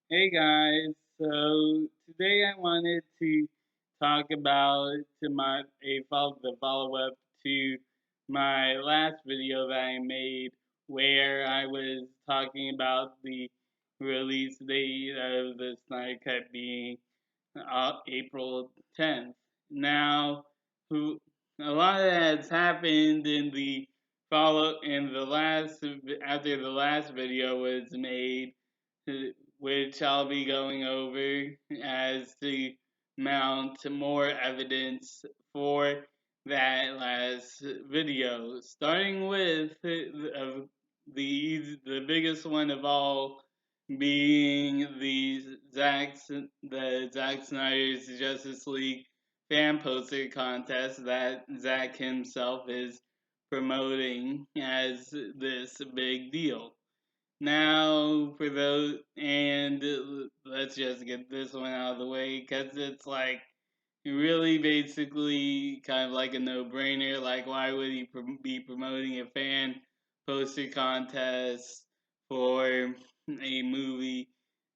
Hey guys, so today I wanted to talk about the follow up to my last video that I made where I was talking about the release date of the Snyder Cut being April 10th. Now, who a lot has happened in the follow in the last after the last video was made, which I'll be going over as to mount more evidence for that last video. Starting with the biggest one of all being the Zack Snyder's Justice League fan poster contest that Zack himself is promoting as this big deal. Now, for those, and let's just get this one out of the way because it's like really basically kind of like a no brainer. Like, why would he be promoting a fan poster contest for a movie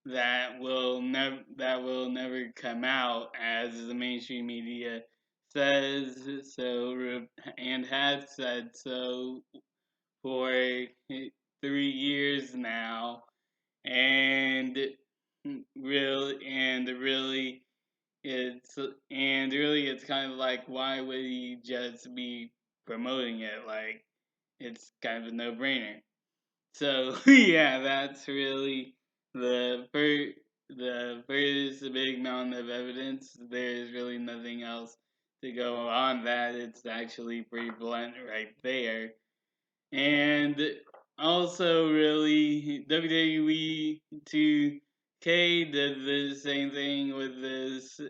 that will never come out, as the mainstream media says so and has said so for 3 years now, and really it's kind of like, why would he just be promoting it? Like, it's kind of a no brainer. So yeah, that's really the first big mountain of evidence. There's really nothing else to go on that. It's actually pretty blunt right there. And also, really, WWE 2K did the same thing with this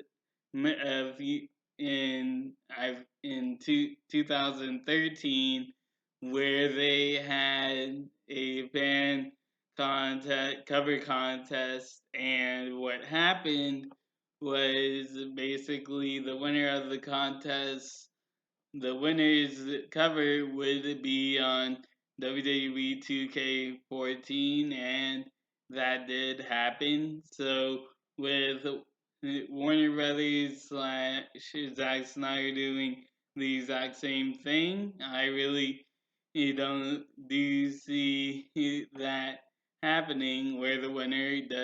in 2013, where they had a fan cover contest, and what happened was basically the winner's cover would be on WWE 2K14, and that did happen. So, with Warner Brothers slash Zack Snyder doing the exact same thing, I really don't do see that happening where the winner's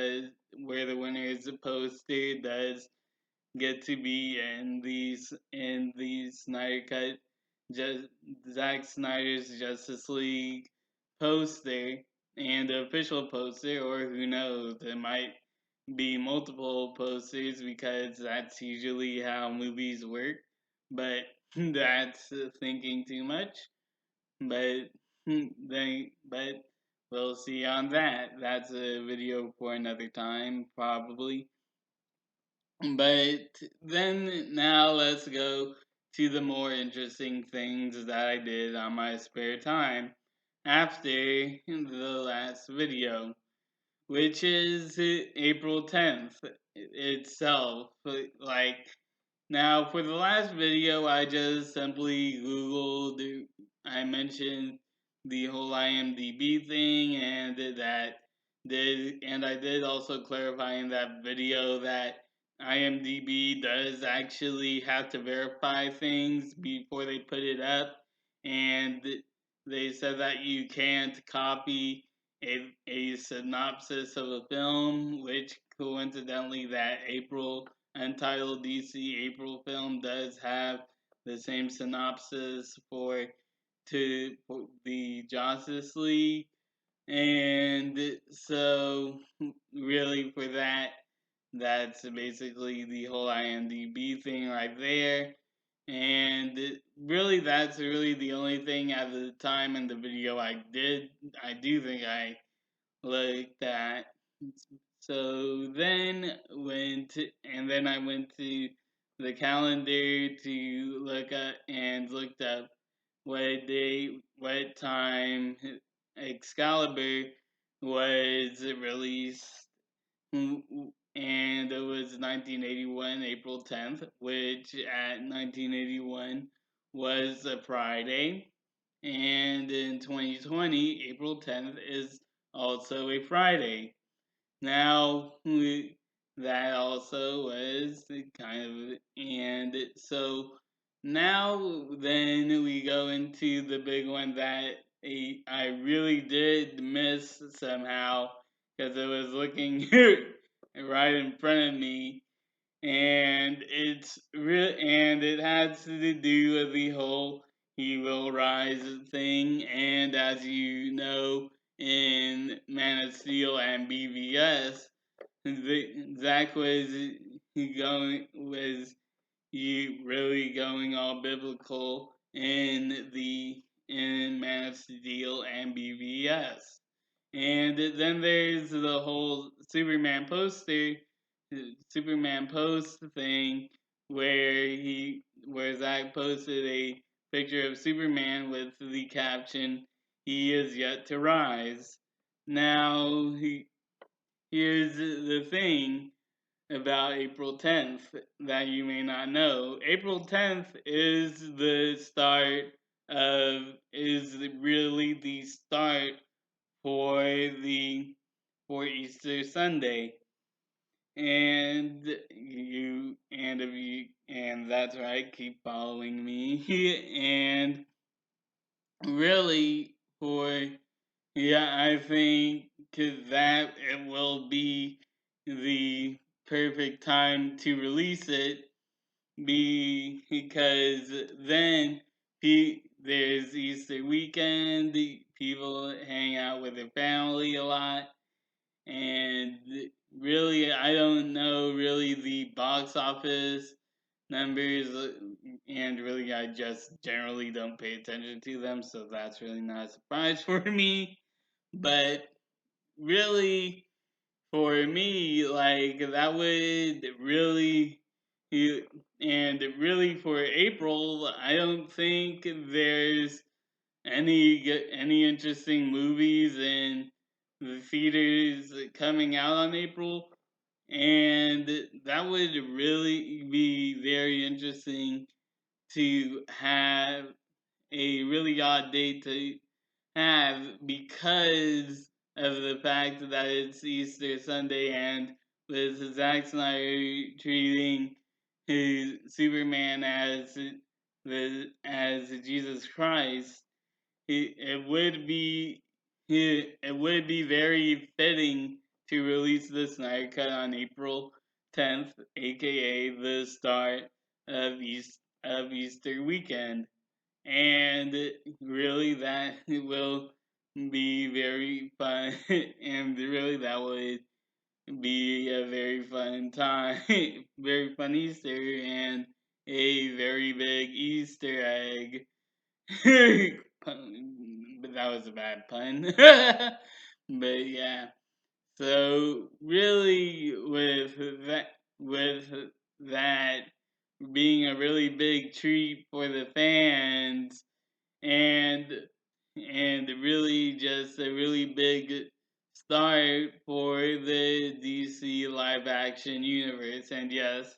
poster does get to be in these Snyder Cut, just Zack Snyder's Justice League poster and the official poster, or who knows, it might be multiple posters because that's usually how movies work. But that's thinking too much. But but we'll see on that. That's a video for another time, probably. But then now let's go to the more interesting things that I did on my spare time after the last video, which is April 10th itself. Like, now for the last video, I just simply Googled, I mentioned the whole IMDb thing, and I did also clarify in that video that IMDb does actually have to verify things before they put it up, and they said that you can't copy a synopsis of a film, which coincidentally that April Untitled DC April film does have the same synopsis for the Justice League, and so really for that, that's basically the whole IMDb thing right there. And really, that's really the only thing at the time in the video I do think I looked at. So then I went to the calendar to looked up what time Excalibur was released, and it was 1981, April 10th, which at 1981 was a Friday, and in 2020, April 10th is also a Friday. now that also was kind of, and so now then we go into the big one that I really did miss somehow because it was looking right in front of me, and it's real, and it has to do with the whole "He Will Rise" thing, and as you know, in Man of Steel and BVS, Zach was you really going all biblical in Man of Steel and BVS. And then there's the whole Superman post thing where Zach posted a picture of Superman with the caption "He is yet to rise." Now here's the thing about April 10th that you may not know. April 10th is really the start for the for Easter Sunday. And and that's right, keep following me. And really for yeah, I think that it will be the perfect time to release it because then there's Easter weekend, people hang out with their family a lot, and really, I don't know really the box office numbers, and really, I just generally don't pay attention to them, so that's really not a surprise for me. But really, for me, like that would really, and really for April, I don't think there's any interesting movies in the theaters coming out on April, and that would really be very interesting to have a really odd date to have because of the fact that it's Easter Sunday and with Zack Snyder treating his Superman as Jesus Christ, it would be it would be very fitting to release the Snyder Cut on April 10th, aka the start of Easter weekend, and really that will be very fun, and really that would be a very fun time, very fun Easter, and a very big Easter egg. But that was a bad pun. But yeah, so really with that being a really big treat for the fans, and really just a really big start for the DC live action universe. And yes,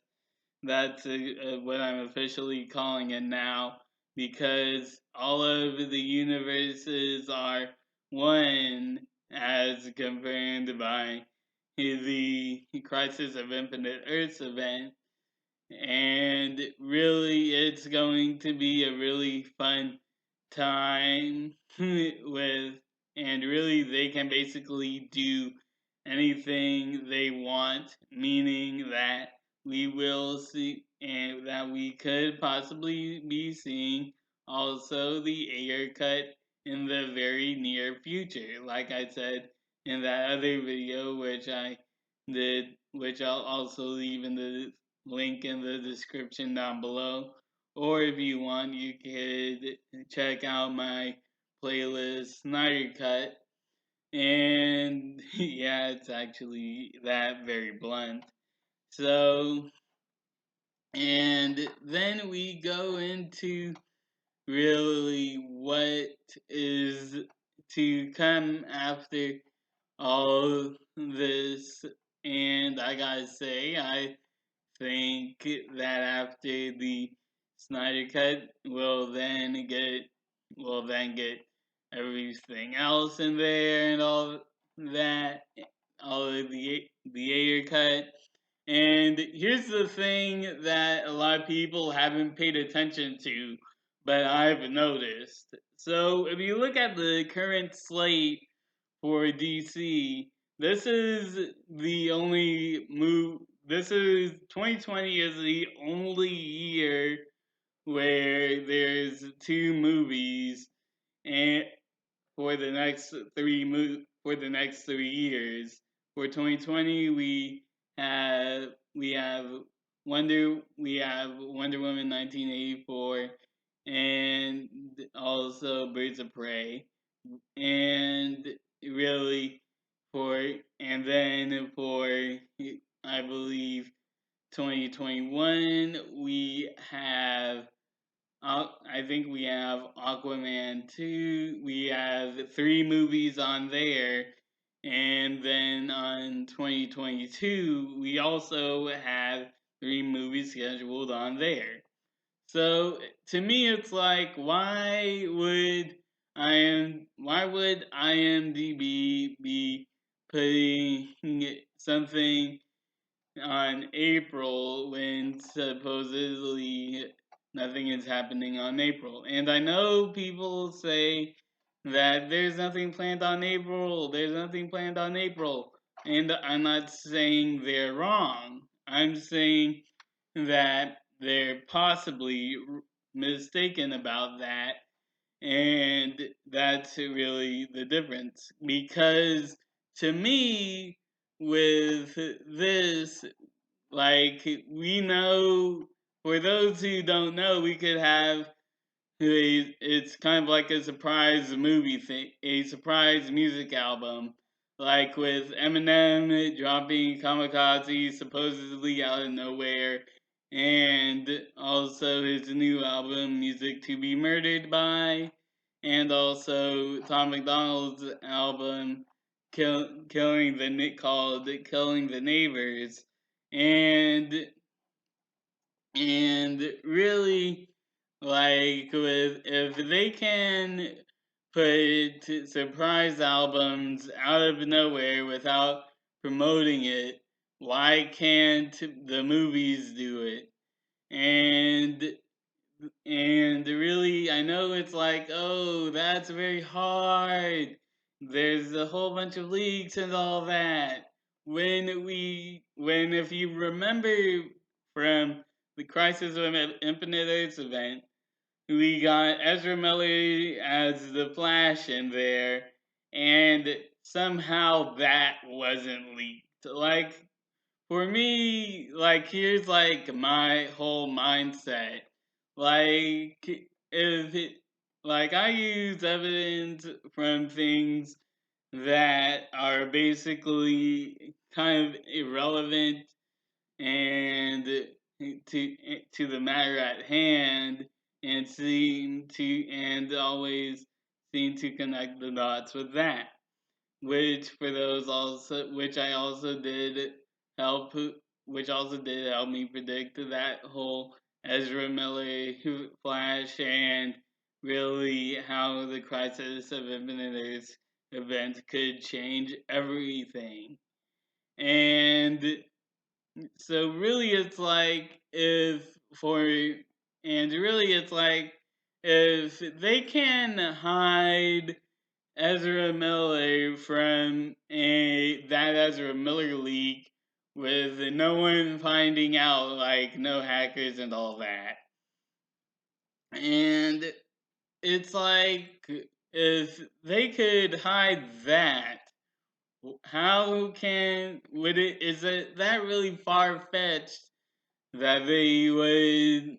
that's what I'm officially calling it now because all of the universes are one, as confirmed by the Crisis of Infinite Earths event. And really, it's going to be a really fun time with, and really, they can basically do anything they want, meaning that we will see, and that we could possibly be seeing also the Ayer cut in the very near future. Like I said in that other video, which I'll also leave in the link in the description down below. Or if you want, you could check out my playlist Snyder Cut. And yeah, it's actually that very blunt. So, and then we go into really what is to come after all this. And I gotta say, I think that after the Snyder Cut, we'll then get everything else in there and all that. all of the Ayer cut. And here's the thing that a lot of people haven't paid attention to, but I've noticed. So if you look at the current slate for DC, this is the only move. This is 2020 is the only year where there's two movies and for the next 3 years. For 2020, we have Wonder Woman 1984 and also Birds of Prey, and really for and then for I believe 2021 we have I think we have Aquaman 2. We have three movies on there. And then on 2022, we also have three movies scheduled on there. So to me, it's like, why would IMDb be putting something on April when supposedly nothing is happening on April? And I know people say that there's nothing planned on April, there's nothing planned on April. And I'm not saying they're wrong. I'm saying that they're possibly mistaken about that. And that's really the difference. Because to me, with this, like, we know, for those who don't know, we could have it's kind of like a surprise movie thing, a surprise music album, like with Eminem dropping Kamikaze supposedly out of nowhere, and also his new album, Music to Be Murdered By, and also Tom McDonald's album, called Killing the Neighbors, and really, like, with if they can put surprise albums out of nowhere without promoting it, why can't the movies do it? And really, I know it's like, oh, that's very hard. There's a whole bunch of leaks and all that. When if you remember from the Crisis of Infinite Earths event, we got Ezra Miller as the Flash in there, and somehow that wasn't leaked. Like, for me, like, here's like my whole mindset. Like, if it, like, I use evidence from things that are basically kind of irrelevant and to the matter at hand, and always seem to connect the dots with that, which I also did help which also did help me predict that whole Ezra Miller Flash, and really how the Crisis of Infinite Earths event could change everything. And so really it's like if they can hide Ezra Miller from a that Ezra Miller leak with no one finding out, like no hackers and all that. And it's like, if they could hide that, how can would it is it that really far fetched that they wouldn't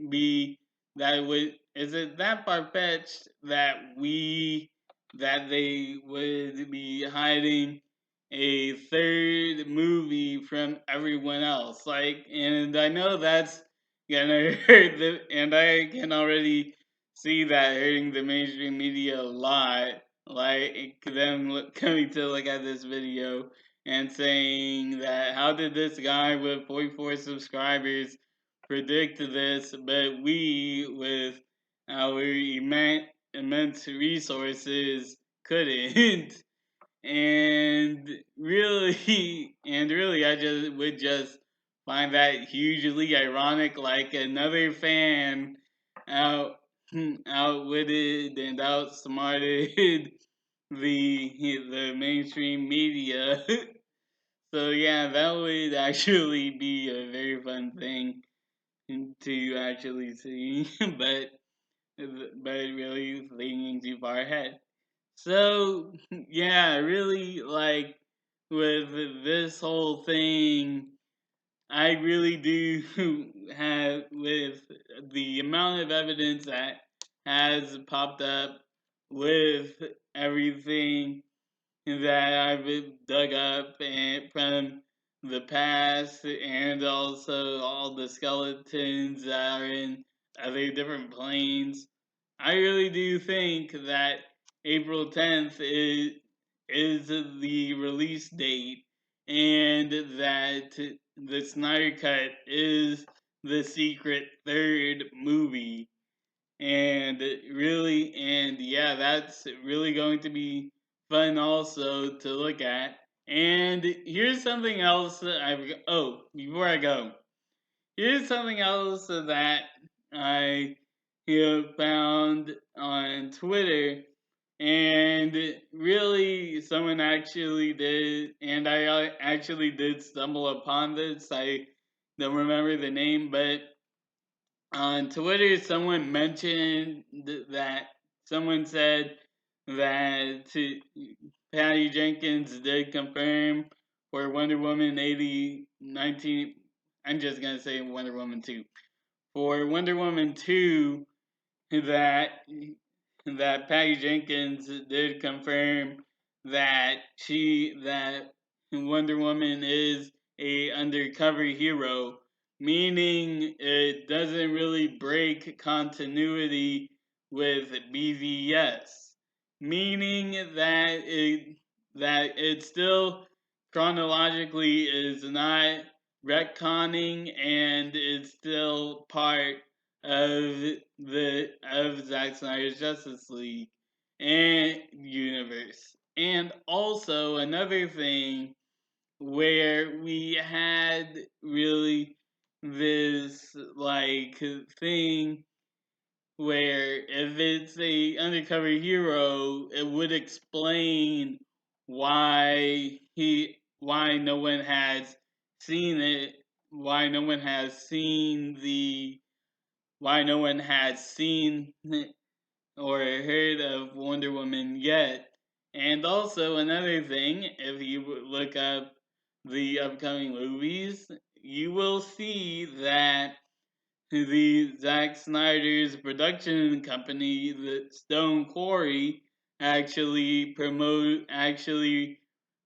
be that would is it that far fetched that they would be hiding a third movie from everyone else? Like, and I know that's gonna hurt and I can already see that hurting the mainstream media a lot, like them coming to look at this video and saying that, how did this guy with 44 subscribers predict this, but we with our immense resources couldn't? and really, I just would just find that hugely ironic. Like another fan out outwitted and outsmarted the mainstream media. So yeah, that would actually be a very fun thing to actually see, but really thinking too far ahead. So yeah, really like with this whole thing, I really do have with the amount of evidence that has popped up with everything that I've dug up and from the past, and also all the skeletons that are in other different planes. I really do think that April 10th is the release date, and that the Snyder Cut is the secret third movie. And yeah, that's really going to be fun also to look at. And here's something else that before I go, here's something else that I found on Twitter, and really someone actually did, and I actually did stumble upon this. I don't remember the name, but on Twitter, someone mentioned that someone said that Patty Jenkins did confirm for Wonder Woman 8019. I'm just going to say Wonder Woman 2. For Wonder Woman 2, that Patty Jenkins did confirm that Wonder Woman is a undercover hero, meaning it doesn't really break continuity with BVS, meaning that it still chronologically is not retconning, and it's still part of Zack Snyder's Justice League and universe. And also another thing where we had really this like thing where if it's a undercover hero, it would explain why no one has seen it, why no one has seen the why no one has seen or heard of Wonder Woman yet. And also another thing, if you look up the upcoming movies, you will see that the Zack Snyder's production company, the Stone Quarry, actually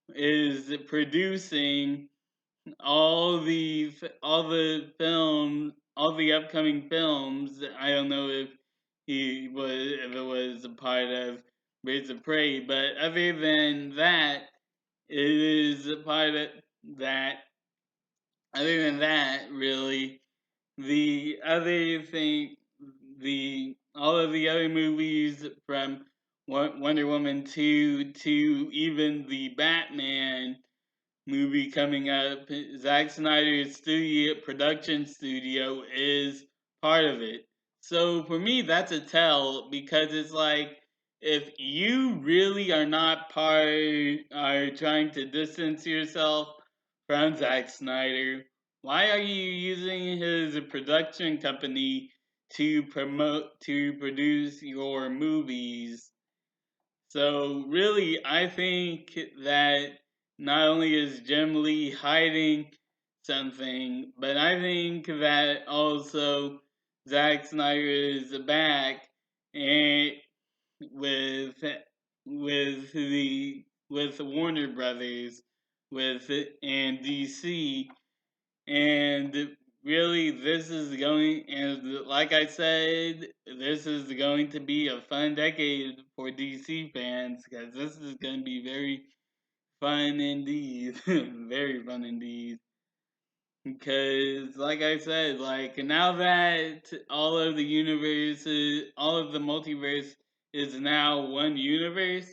is producing all the upcoming films. I don't know if it was a part of Birds of Prey, but other than that, it is a part of that. Other than that, really, the other thing, the all of the other movies from Wonder Woman 2 to even the Batman movie coming up, Zack Snyder's production studio is part of it. So for me, that's a tell, because it's like if you really are trying to distance yourself from Zack Snyder, why are you using his production company to produce your movies? So really, I think that not only is Jim Lee hiding something, but I think that also Zack Snyder is back, and with with Warner Brothers, with and DC, and really, this is going, and like I said, this is going to be a fun decade for DC fans, because this is going to be very fun indeed. Very fun indeed. Because, like I said, like now that all of the multiverse is now one universe,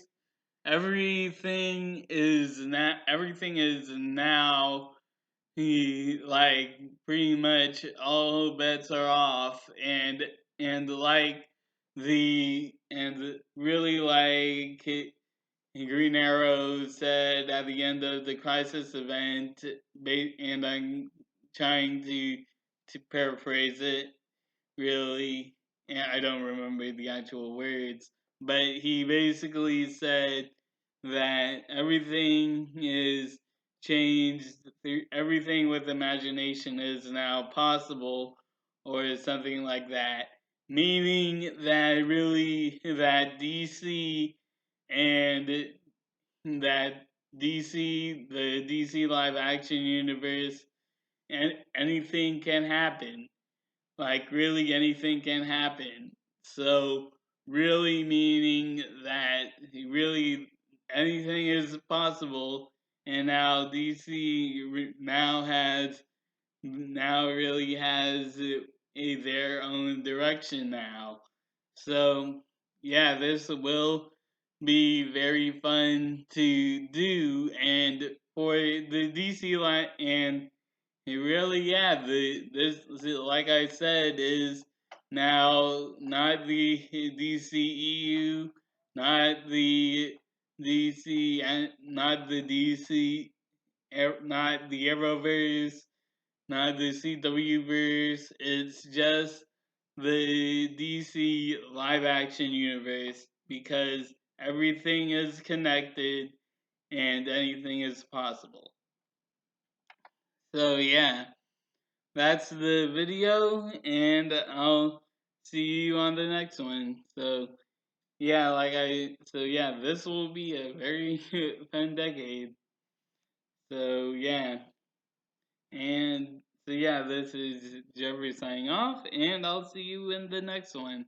everything is now like pretty much all bets are off, and like and really like Green Arrow said at the end of the Crisis event, and I'm trying to paraphrase it really, and I don't remember the actual words, but he basically said that everything is changed, everything with imagination is now possible, or something like that. Meaning that really, that DC and that the DC live action universe, and anything can happen, like really anything can happen. So really meaning that really anything is possible, and now DC now really has their own direction now. So yeah, this will be very fun to do, and for the DC line, and really, yeah, like I said, is now not the DCEU, not the DC, and not the DC, not the Arrowverse, not the CW verse. It's just the DC live action universe, because everything is connected and anything is possible. So yeah, that's the video, and I'll see you on the next one. So yeah, this will be a very fun decade. So yeah, and so yeah, this is Jeffrey signing off, and I'll see you in the next one.